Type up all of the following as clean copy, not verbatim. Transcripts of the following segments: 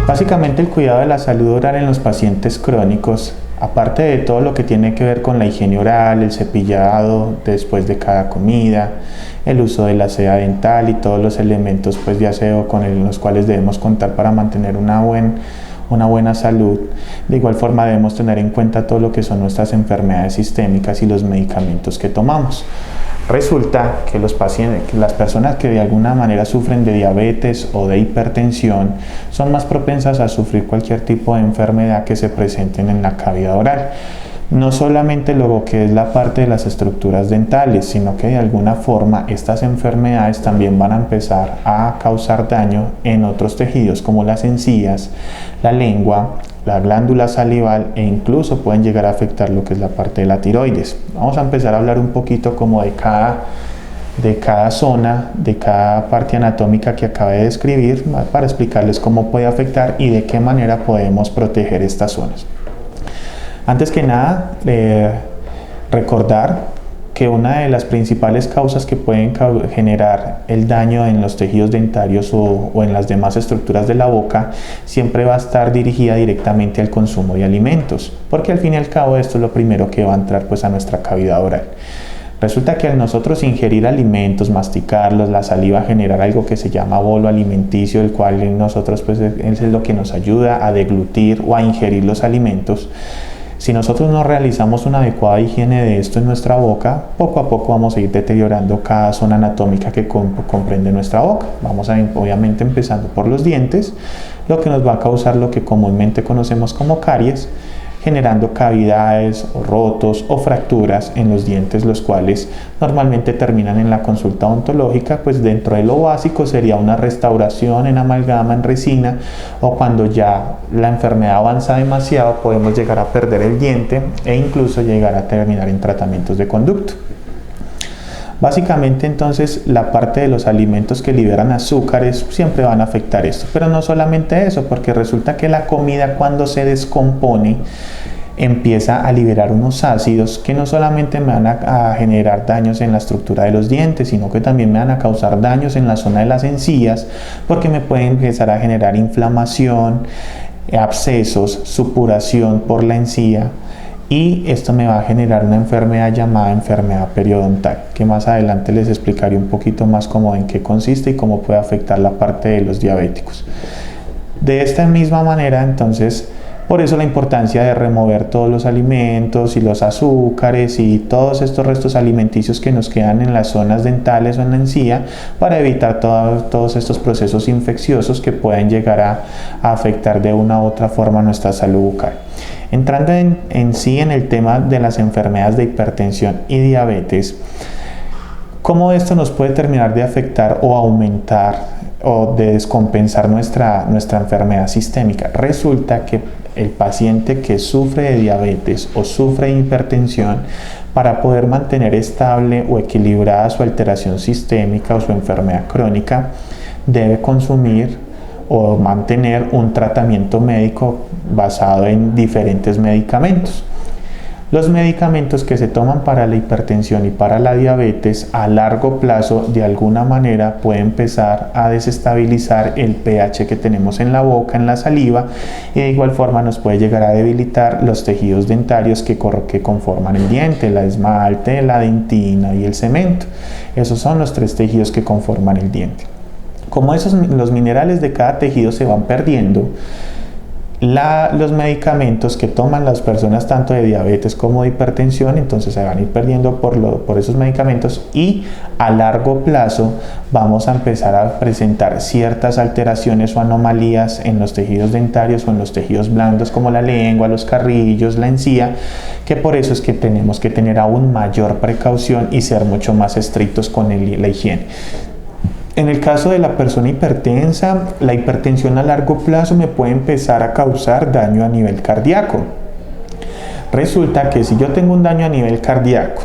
Básicamente el cuidado de la salud oral en los pacientes crónicos, aparte de todo lo que tiene que ver con la higiene oral, el cepillado después de cada comida, el uso de la seda dental y todos los elementos pues, de aseo con los cuales debemos contar para mantener una buena salud. De igual forma debemos tener en cuenta todo lo que son nuestras enfermedades sistémicas y los medicamentos que tomamos. Resulta que las personas que de alguna manera sufren de diabetes o de hipertensión son más propensas a sufrir cualquier tipo de enfermedad que se presenten en la cavidad oral. No solamente lo que es la parte de las estructuras dentales, sino que de alguna forma estas enfermedades también van a empezar a causar daño en otros tejidos como las encías, la lengua, la glándula salival e incluso pueden llegar a afectar lo que es la parte de la tiroides. Vamos a empezar a hablar un poquito como de cada zona, de cada parte anatómica que acabé de describir para explicarles cómo puede afectar y de qué manera podemos proteger estas zonas. Antes que nada, recordar que una de las principales causas que pueden generar el daño en los tejidos dentarios o en las demás estructuras de la boca siempre va a estar dirigida directamente al consumo de alimentos, porque al fin y al cabo esto es lo primero que va a entrar pues, a nuestra cavidad oral. Resulta que al nosotros ingerir alimentos, masticarlos, la saliva genera algo que se llama bolo alimenticio, el cual nosotros pues, es lo que nos ayuda a deglutir o a ingerir los alimentos. Si nosotros no realizamos una adecuada higiene de esto en nuestra boca, poco a poco vamos a ir deteriorando cada zona anatómica que comprende nuestra boca. Vamos a obviamente empezando por los dientes, lo que nos va a causar lo que comúnmente conocemos como caries, generando cavidades o rotos o fracturas en los dientes, los cuales normalmente terminan en la consulta odontológica, pues dentro de lo básico sería una restauración en amalgama, en resina, o cuando ya la enfermedad avanza demasiado podemos llegar a perder el diente e incluso llegar a terminar en tratamientos de conducto. Básicamente entonces la parte de los alimentos que liberan azúcares siempre van a afectar esto, pero no solamente eso, porque resulta que la comida cuando se descompone empieza a liberar unos ácidos que no solamente me van a generar daños en la estructura de los dientes, sino que también me van a causar daños en la zona de las encías, porque me pueden empezar a generar inflamación, abscesos, supuración por la encía. Y esto me va a generar una enfermedad llamada enfermedad periodontal, que más adelante les explicaré un poquito más cómo en qué consiste y cómo puede afectar la parte de los diabéticos. De esta misma manera, entonces, por eso la importancia de remover todos los alimentos y los azúcares y todos estos restos alimenticios que nos quedan en las zonas dentales o en la encía para evitar todos estos procesos infecciosos que pueden llegar a afectar de una u otra forma nuestra salud bucal. Entrando en sí en el tema de las enfermedades de hipertensión y diabetes, ¿cómo esto nos puede terminar de afectar o aumentar o de descompensar nuestra enfermedad sistémica? Resulta que el paciente que sufre de diabetes o sufre de hipertensión, para poder mantener estable o equilibrada su alteración sistémica o su enfermedad crónica, debe consumir o mantener un tratamiento médico basado en diferentes medicamentos. Los medicamentos que se toman para la hipertensión y para la diabetes a largo plazo de alguna manera pueden empezar a desestabilizar el pH que tenemos en la boca, en la saliva, y de igual forma nos puede llegar a debilitar los tejidos dentarios que conforman el diente, la esmalte, la dentina y el cemento. Esos son los tres tejidos que conforman el diente. Como los minerales de cada tejido se van perdiendo, los medicamentos que toman las personas tanto de diabetes como de hipertensión, entonces se van a ir perdiendo por esos medicamentos, y a largo plazo vamos a empezar a presentar ciertas alteraciones o anomalías en los tejidos dentarios o en los tejidos blandos como la lengua, los carrillos, la encía, que por eso es que tenemos que tener aún mayor precaución y ser mucho más estrictos con la higiene. En el caso de la persona hipertensa, la hipertensión a largo plazo me puede empezar a causar daño a nivel cardíaco. Resulta que si yo tengo un daño a nivel cardíaco,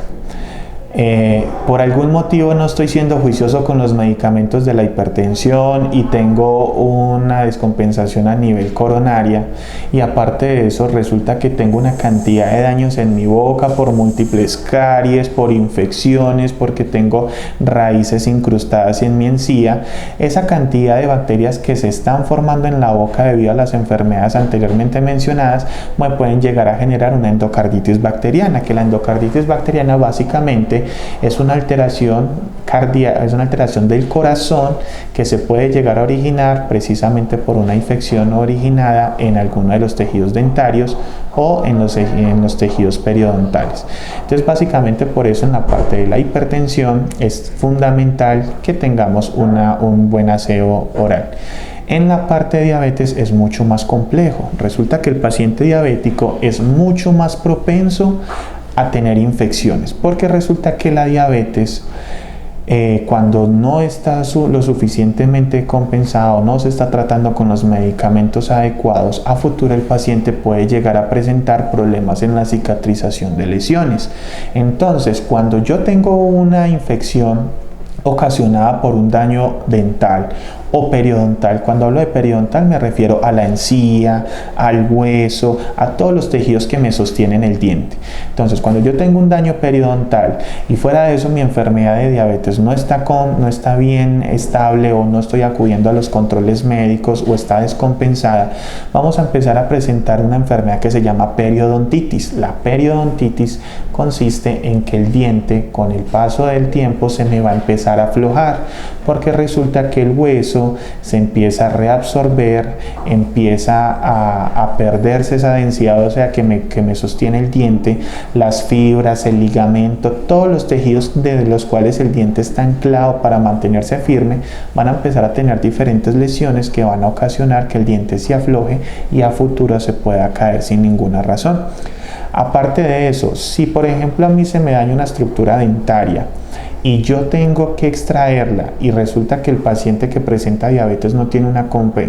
por algún motivo no estoy siendo juicioso con los medicamentos de la hipertensión y tengo una descompensación a nivel coronaria, y aparte de eso resulta que tengo una cantidad de daños en mi boca por múltiples caries, por infecciones, porque tengo raíces incrustadas en mi encía, esa cantidad de bacterias que se están formando en la boca debido a las enfermedades anteriormente mencionadas me pueden llegar a generar una endocarditis bacteriana, que la endocarditis bacteriana básicamente es una alteración cardíaca, es una alteración del corazón que se puede llegar a originar precisamente por una infección originada en alguno de los tejidos dentarios o en los tejidos periodontales. Entonces básicamente por eso en la parte de la hipertensión es fundamental que tengamos un buen aseo oral. En la parte de diabetes es mucho más complejo. Resulta que el paciente diabético es mucho más propenso a tener infecciones, porque resulta que la diabetes, cuando no está lo suficientemente compensado, no se está tratando con los medicamentos adecuados, a futuro el paciente puede llegar a presentar problemas en la cicatrización de lesiones. Entonces, cuando yo tengo una infección ocasionada por un daño dental o periodontal, cuando hablo de periodontal me refiero a la encía, al hueso, a todos los tejidos que me sostienen el diente. Entonces, cuando yo tengo un daño periodontal y fuera de eso mi enfermedad de diabetes no está bien estable, o no estoy acudiendo a los controles médicos, o está descompensada, vamos a empezar a presentar una enfermedad que se llama periodontitis. La periodontitis consiste en que el diente, con el paso del tiempo, se me va a empezar a aflojar, porque resulta que el hueso se empieza a reabsorber, empieza a perderse esa densidad, o sea, que me sostiene el diente, las fibras, el ligamento, todos los tejidos de los cuales el diente está anclado para mantenerse firme, van a empezar a tener diferentes lesiones que van a ocasionar que el diente se afloje y a futuro se pueda caer sin ninguna razón. Aparte de eso, si por ejemplo a mí se me daña una estructura dentaria y yo tengo que extraerla y resulta que el paciente que presenta diabetes no tiene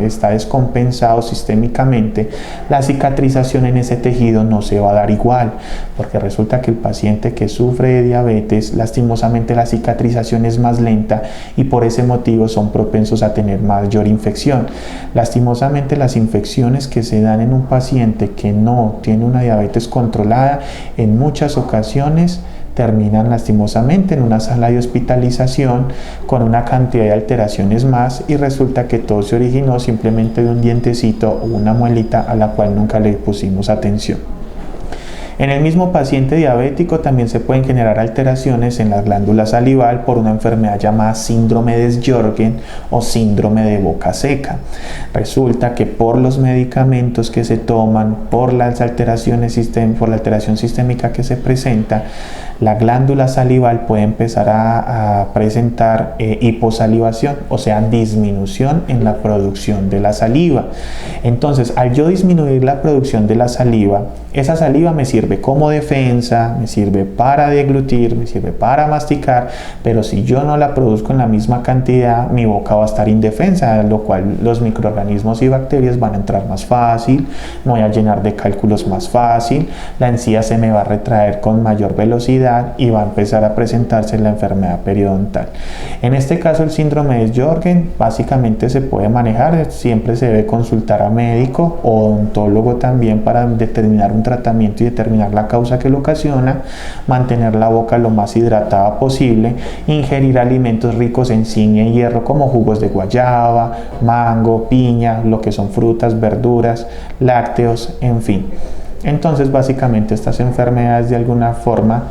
está descompensado sistémicamente, la cicatrización en ese tejido no se va a dar igual, porque resulta que el paciente que sufre de diabetes, lastimosamente la cicatrización es más lenta y por ese motivo son propensos a tener mayor infección. Lastimosamente las infecciones que se dan en un paciente que no tiene una diabetes controlada, en muchas ocasiones terminan lastimosamente en una sala de hospitalización con una cantidad de alteraciones más, y resulta que todo se originó simplemente de un dientecito o una muelita a la cual nunca le pusimos atención. En el mismo paciente diabético también se pueden generar alteraciones en la glándula salival por una enfermedad llamada síndrome de Sjögren o síndrome de boca seca. Resulta que por los medicamentos que se toman, por las alteraciones por la alteración sistémica que se presenta, la glándula salival puede empezar a presentar hiposalivación, o sea, disminución en la producción de la saliva. Entonces, al yo disminuir la producción de la saliva, esa saliva me sirve como defensa, me sirve para deglutir, me sirve para masticar, pero si yo no la produzco en la misma cantidad, mi boca va a estar indefensa, lo cual los microorganismos y bacterias van a entrar más fácil, me voy a llenar de cálculos más fácil, la encía se me va a retraer con mayor velocidad y va a empezar a presentarse la enfermedad periodontal. En este caso, el síndrome de Sjögren básicamente se puede manejar, siempre se debe consultar a médico o odontólogo también para determinar un tratamiento y determinar la causa que lo ocasiona, mantener la boca lo más hidratada posible, ingerir alimentos ricos en zinc y hierro como jugos de guayaba, mango, piña, lo que son frutas, verduras, lácteos, en fin. Entonces básicamente estas enfermedades de alguna forma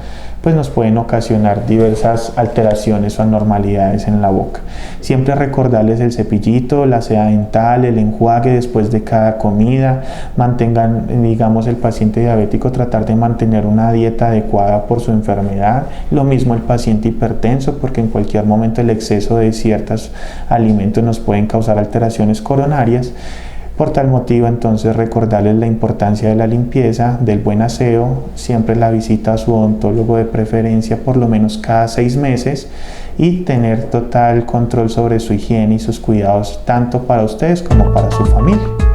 pues nos pueden ocasionar diversas alteraciones o anormalidades en la boca. Siempre recordarles el cepillito, la seda dental, el enjuague después de cada comida. Mantengan, digamos, el paciente diabético, tratar de mantener una dieta adecuada por su enfermedad. Lo mismo el paciente hipertenso, porque en cualquier momento el exceso de ciertos alimentos nos pueden causar alteraciones coronarias. Por tal motivo, entonces, recordarles la importancia de la limpieza, del buen aseo, siempre la visita a su odontólogo de preferencia por lo menos cada 6 meses, y tener total control sobre su higiene y sus cuidados tanto para ustedes como para su familia.